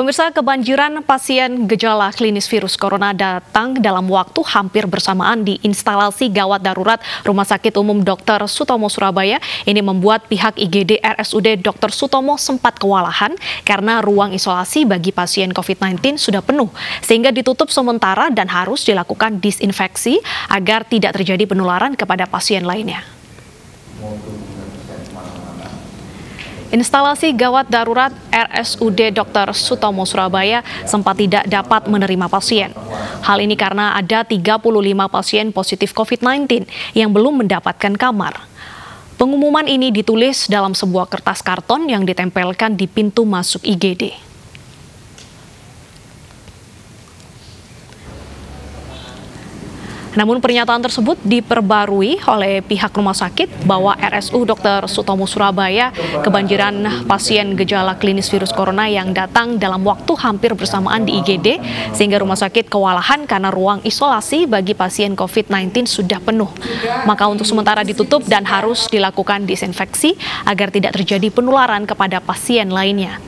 Pemirsa, kebanjiran pasien gejala klinis virus corona datang dalam waktu hampir bersamaan di instalasi gawat darurat Rumah Sakit Umum Dr. Sutomo Surabaya. Ini membuat pihak IGD RSUD Dr. Sutomo sempat kewalahan karena ruang isolasi bagi pasien COVID-19 sudah penuh, sehingga ditutup sementara dan harus dilakukan disinfeksi agar tidak terjadi penularan kepada pasien lainnya. Instalasi gawat darurat RSUD Dr. Sutomo Surabaya sempat tidak dapat menerima pasien. Hal ini karena ada 35 pasien positif COVID-19 yang belum mendapatkan kamar. Pengumuman ini ditulis dalam sebuah kertas karton yang ditempelkan di pintu masuk IGD. Namun pernyataan tersebut diperbarui oleh pihak rumah sakit bahwa RSU Dr. Sutomo Surabaya kebanjiran pasien gejala klinis virus corona yang datang dalam waktu hampir bersamaan di IGD, sehingga rumah sakit kewalahan karena ruang isolasi bagi pasien COVID-19 sudah penuh. Maka untuk sementara ditutup dan harus dilakukan disinfeksi agar tidak terjadi penularan kepada pasien lainnya.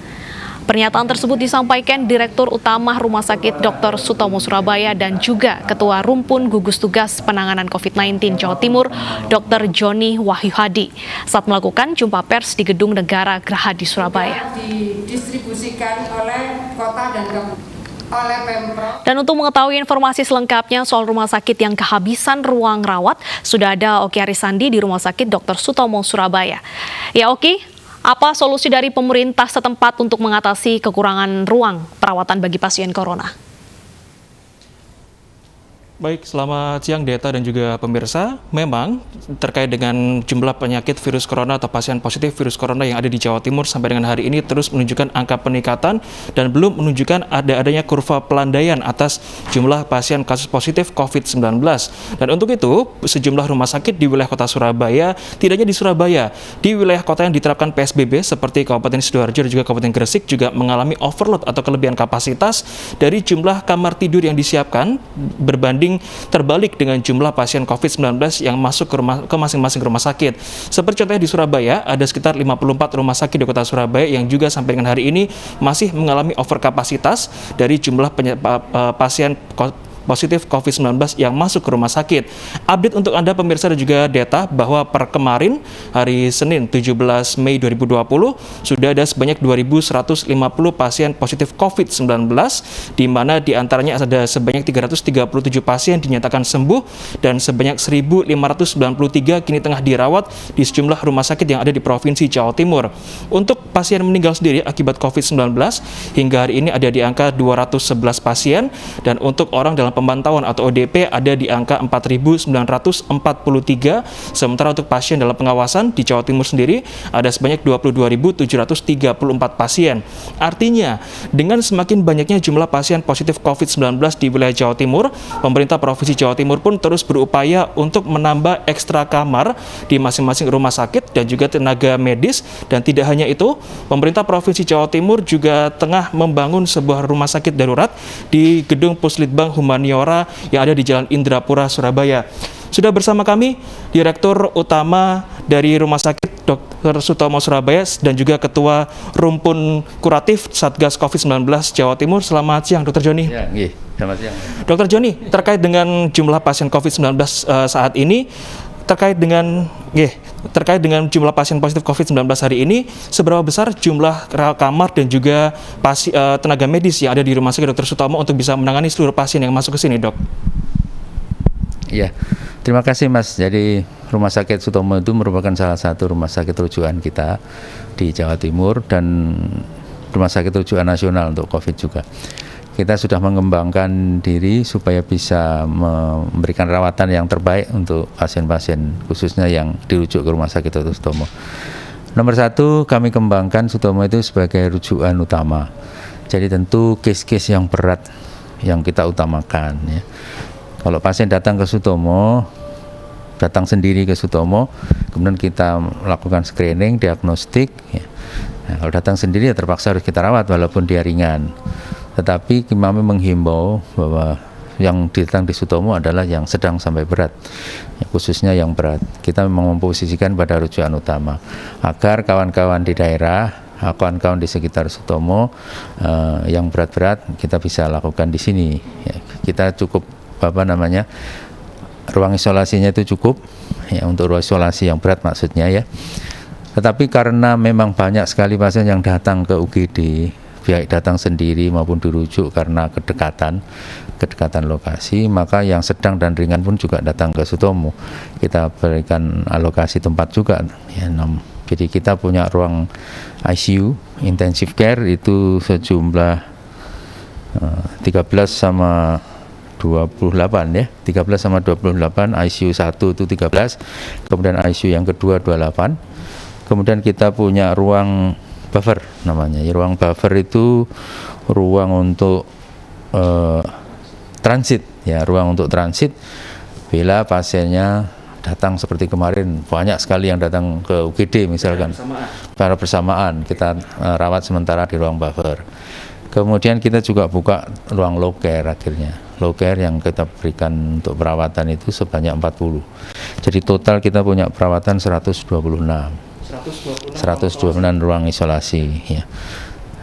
Pernyataan tersebut disampaikan Direktur Utama Rumah Sakit Dr. Sutomo Surabaya dan juga Ketua Rumpun Gugus Tugas Penanganan COVID-19 Jawa Timur, Dr. Joni Wahyu Hadi, saat melakukan jumpa pers di Gedung Negara Geraha di Surabaya. Didistribusikan oleh kota dan oleh Pemprov. Dan untuk mengetahui informasi selengkapnya soal rumah sakit yang kehabisan ruang rawat, sudah ada Oki Arisandi di Rumah Sakit Dr. Sutomo Surabaya. Ya Oki, apa solusi dari pemerintah setempat untuk mengatasi kekurangan ruang perawatan bagi pasien corona? Baik, selamat siang Deta dan juga pemirsa. Memang terkait dengan jumlah penyakit virus corona atau pasien positif virus corona yang ada di Jawa Timur sampai dengan hari ini terus menunjukkan angka peningkatan dan belum menunjukkan adanya kurva pelandaian atas jumlah pasien kasus positif COVID-19. Dan untuk itu, sejumlah rumah sakit di wilayah kota Surabaya, tidak hanya di Surabaya, di wilayah kota yang diterapkan PSBB seperti Kabupaten Sidoarjo dan juga Kabupaten Gresik juga mengalami overload atau kelebihan kapasitas dari jumlah kamar tidur yang disiapkan berbanding terbalik dengan jumlah pasien COVID-19 yang masuk ke masing-masing rumah sakit. Seperti contohnya di Surabaya, ada sekitar 54 rumah sakit di kota Surabaya yang juga sampai dengan hari ini masih mengalami overkapasitas dari jumlah pasien positif COVID-19 yang masuk ke rumah sakit. Update untuk Anda pemirsa dan juga Deta bahwa per kemarin hari Senin 17 Mei 2020 sudah ada sebanyak 2.150 pasien positif COVID-19 di mana diantaranya ada sebanyak 337 pasien dinyatakan sembuh dan sebanyak 1.593 kini tengah dirawat di sejumlah rumah sakit yang ada di Provinsi Jawa Timur. Untuk pasien meninggal sendiri akibat COVID-19 hingga hari ini ada di angka 211 pasien dan untuk orang dalam pemantauan atau ODP ada di angka 4.943, sementara untuk pasien dalam pengawasan di Jawa Timur sendiri ada sebanyak 22.734 pasien. Artinya, dengan semakin banyaknya jumlah pasien positif COVID-19 di wilayah Jawa Timur, pemerintah Provinsi Jawa Timur pun terus berupaya untuk menambah ekstra kamar di masing-masing rumah sakit dan juga tenaga medis. Dan tidak hanya itu, pemerintah Provinsi Jawa Timur juga tengah membangun sebuah rumah sakit darurat di Gedung Puslitbang Humaniora yang ada di Jalan Indrapura, Surabaya. Sudah bersama kami Direktur Utama dari Rumah Sakit Dr. Sutomo Surabaya dan juga Ketua Rumpun Kuratif Satgas COVID-19 Jawa Timur. Selamat siang, Dr. Joni. Ya, selamat siang. Dr. Joni, terkait dengan jumlah pasien COVID-19 saat ini, terkait dengan jumlah pasien positif COVID-19 hari ini, seberapa besar jumlah kamar dan juga tenaga medis yang ada di Rumah Sakit Dr. Sutomo untuk bisa menangani seluruh pasien yang masuk ke sini, Dok? Iya, terima kasih Mas. Jadi Rumah Sakit Sutomo itu merupakan salah satu rumah sakit rujukan kita di Jawa Timur dan rumah sakit rujukan nasional untuk COVID juga. Kita sudah mengembangkan diri supaya bisa memberikan rawatan yang terbaik untuk pasien-pasien khususnya yang dirujuk ke Rumah Sakit Dr. Sutomo. Nomor satu, kami kembangkan Sutomo itu sebagai rujukan utama. Jadi tentu case-case yang berat yang kita utamakan. Ya. Kalau pasien datang ke Sutomo, datang sendiri ke Sutomo, kemudian kita melakukan screening, diagnostik. Ya. Nah, kalau datang sendiri ya terpaksa harus kita rawat walaupun dia ringan. Tetapi kami menghimbau bahwa yang datang di Sutomo adalah yang sedang sampai berat, khususnya yang berat. Kita memang memposisikan pada rujukan utama, agar kawan-kawan di daerah kawan-kawan di sekitar Sutomo yang berat-berat kita bisa lakukan di sini. Ya, kita cukup ruang isolasinya itu cukup ya, untuk ruang isolasi yang berat maksudnya ya. Tetapi karena memang banyak sekali pasien yang datang ke UGD, baik datang sendiri maupun dirujuk karena kedekatan lokasi, maka yang sedang dan ringan pun juga datang ke Sutomo. Kita berikan alokasi tempat juga ya, jadi kita punya ruang ICU intensive care itu sejumlah 13 sama 28 ya, 13 sama 28, ICU 1 itu 13, kemudian ICU yang kedua 28. Kemudian kita punya ruang buffer namanya. Ruang buffer itu ruang untuk transit ya, ruang untuk transit bila pasiennya datang seperti kemarin, banyak sekali yang datang ke UGD misalkan secara bersamaan kita rawat sementara di ruang buffer. Kemudian kita juga buka ruang low care akhirnya. Low care yang kita berikan untuk perawatan itu sebanyak 40. Jadi total kita punya perawatan 126 ruang isolasi ya.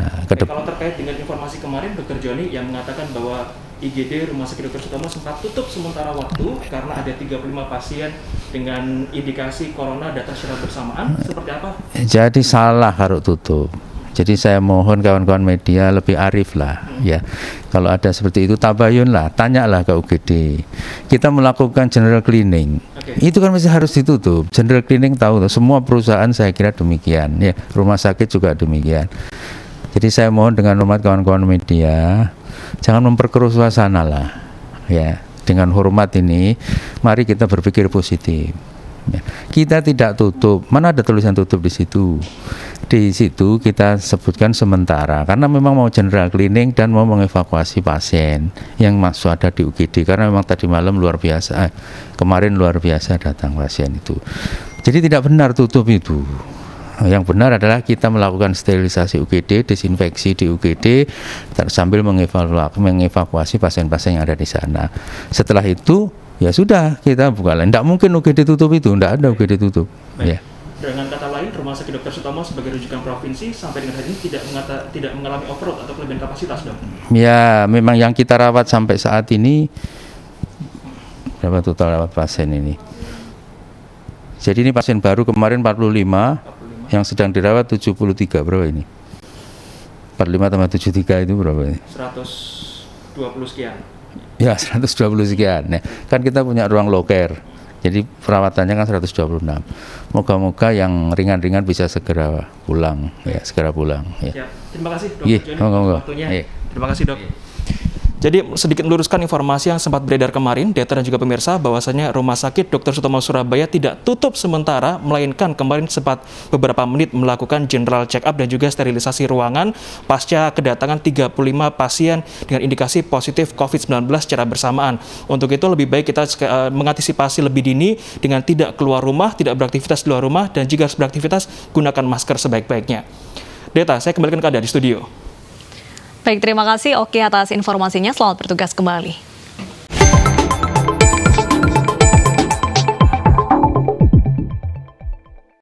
Nah, kalau terkait dengan informasi kemarin Dr. Joni yang mengatakan bahwa IGD Rumah Sakit Dr. Sutomo sempat tutup sementara waktu karena ada 35 pasien dengan indikasi corona datang secara bersamaan, seperti apa? Jadi salah kalau tutup. Jadi saya mohon kawan-kawan media lebih arif lah ya. Kalau ada seperti itu tabayun lah, tanyalah ke UGD. Kita melakukan general cleaning. Itu kan masih harus ditutup. General cleaning tahu, semua perusahaan saya kira demikian ya. Rumah sakit juga demikian. Jadi saya mohon dengan hormat kawan-kawan media, jangan memperkeruh suasana lah ya. Dengan hormat ini, mari kita berpikir positif. Ya. Kita tidak tutup, mana ada tulisan tutup di situ. Di situ kita sebutkan sementara karena memang mau general cleaning dan mau mengevakuasi pasien yang masuk ada di UGD karena memang tadi malam luar biasa, kemarin luar biasa datang pasien itu. Jadi tidak benar tutup itu. Yang benar adalah kita melakukan sterilisasi UGD, desinfeksi di UGD sambil mengevakuasi pasien-pasien yang ada di sana. Setelah itu ya sudah kita buka lain. Tidak mungkin UGD tutup itu, tidak ada UGD tutup. Ya. Dengan kata lain, Rumah Sakit Dr. Sutomo sebagai rujukan provinsi sampai dengan hari ini tidak mengalami overload atau kelebihan kapasitas, Dok? Ya, memang yang kita rawat sampai saat ini berapa total rawat pasien ini? Jadi ini pasien baru kemarin 45, yang sedang dirawat 73, berapa ini? 45 tambah 73 itu berapa ini? 120 sekian. Ya, 120 sekian. Nah, kan kita punya ruang low care. Jadi perawatannya kan 126. Moga-moga yang ringan-ringan bisa segera pulang, ya, segera pulang. Ya. Terima kasih, Dok. Waktunya. Terima kasih, Dok. Jadi sedikit meluruskan informasi yang sempat beredar kemarin, Deta dan juga pemirsa, bahwasanya Rumah Sakit Dr. Sutomo Surabaya tidak tutup sementara, melainkan kemarin sempat beberapa menit melakukan general check up dan juga sterilisasi ruangan pasca kedatangan 35 pasien dengan indikasi positif COVID-19 secara bersamaan. Untuk itu lebih baik kita mengantisipasi lebih dini dengan tidak keluar rumah, tidak beraktivitas di luar rumah, dan jika harus beraktivitas, gunakan masker sebaik-baiknya. Deta, saya kembalikan ke Anda di studio. Baik, terima kasih Oki atas informasinya. Selamat bertugas kembali.